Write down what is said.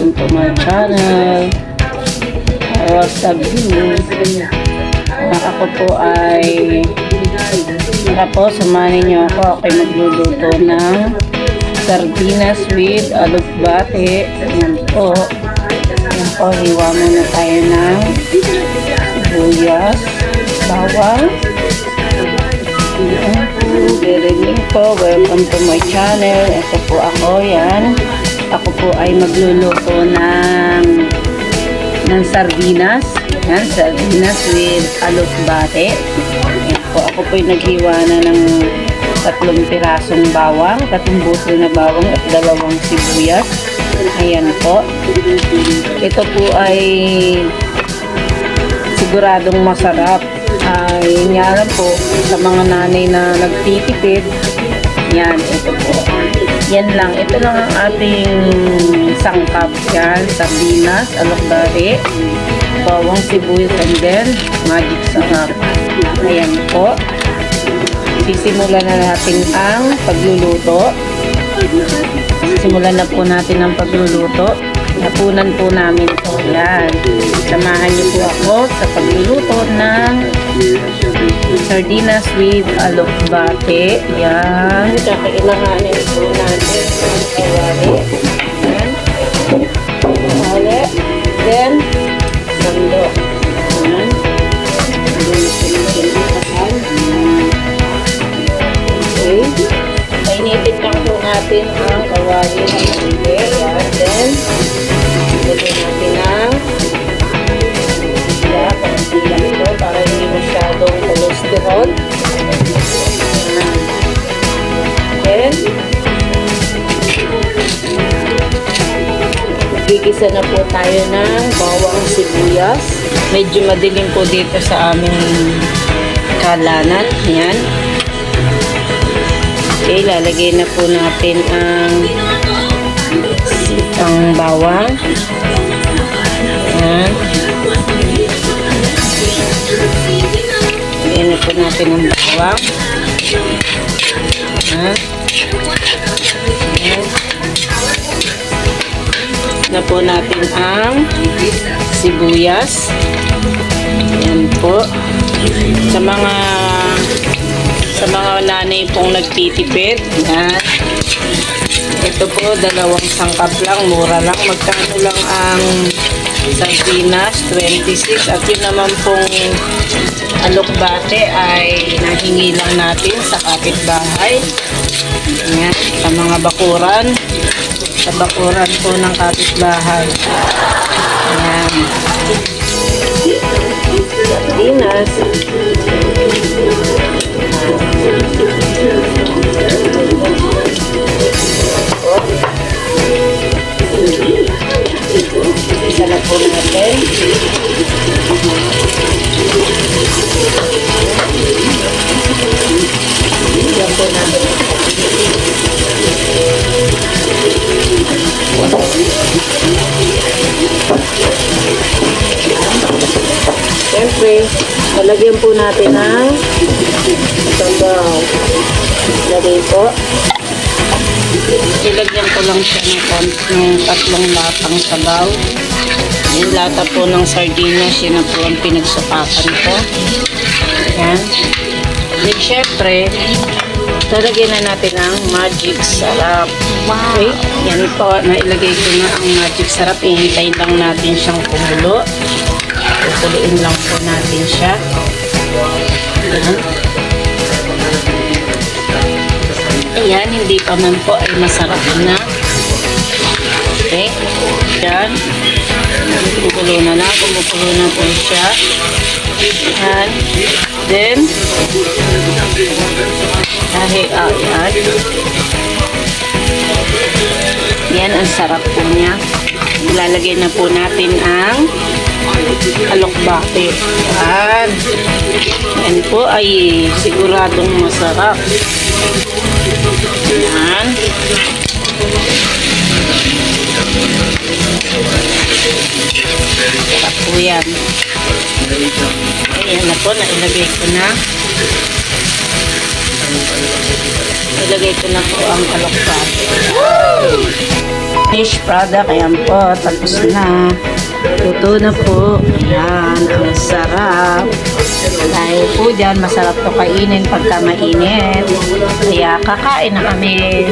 welcome to my channel. What's up, ako po ay samanin niyo ako. Ako'y magluluto ng sardinas with alugbate. Ayan po. Hiwa muna tayo ng sibuyas, bawang. Good po. Welcome to my channel. Ito po ako. Yan. Ako po ay magluluto ng sardinas. Yan, sardinas with alugbate. Yan po. Ako po ay naghiwa na ng 3 pirasong bawang, 3 buso na bawang at 2 sibuyas. Ayan po. Ito po ay siguradong masarap. Yun nga lang po, sa mga nanay na nagtitipid, yan, ito po. Yan lang. Ito lang ang ating sangkap. Yan, sardinas, alugbate, bawang, sibuyas, and then magic sarap. Ayan po. Sisimulan na natin ang pagluluto. Simulan na po natin ang pagluluto. Hapunan po namin po. Yan. Samahan niyo po ako sa pagluluto ng sardinas with alugbate. Yan. Kakailanganin po natin ang kawali. Yan. Kawali. Then, sando. Yan. Okay. Painitin lang po natin ang kawali ng hindi. Yan. Then, lagyan natin ang kaunti ito para hindi masyadong cholesterol. Then, gigisa na po tayo ng bawang sibuyas. Medyo madilim po dito sa aming kalanan. Ayan. Okay, lalagay na po natin ang bawang. Ayan. Lagyan na po natin ang bawang. Ayan. Ayan. Na po natin ang sibuyas. Ayan po. Sa mga nanay pong nagtitipid, yan. Ito po, 2 sangkap lang, mura lang. Magkano lang ang sardinas? 26. At yun naman pong alugbate ay nahingi lang natin sa kapitbahay. Yan, sa mga bakuran. Sa bakuran po ng kapitbahay. Yan. Sardinas. Isa na po natin. Yan po natin. Siyempre, talagyan po natin ang sabaw. Lagay po. Ilagyan ko lang siya ng 3 latang sabaw. Yung lata po ng sardinas, yun na po ang pinagsukakan ko. Ayan. Then, syempre, talagyan na natin ang magic sarap. Okay? Yan po, nailagay ko na ang magic sarap. Ihintayin lang natin siyang kumulo. Pupuliin lang po natin siya. Ayan. Ayan, hindi pa man po ay masarap na. Okay. Ayan. Kumukulo na. Kumukulo na po siya. Ayan. Then, ayan. Yan, ang sarap po niya. Ilalagay na po natin ang alugbate. Ayan. Yan po ay siguradong masarap. Ayan. Sarap po yan. Ayan na po, nailagay ko na. Ilagay ko na po ang alugbate. fish product. Ayan po, tapos na. Luto na po. Ayan, ang sarap. Dahil po dyan, masarap to kainin pagka mainit. Kaya kakain na kami.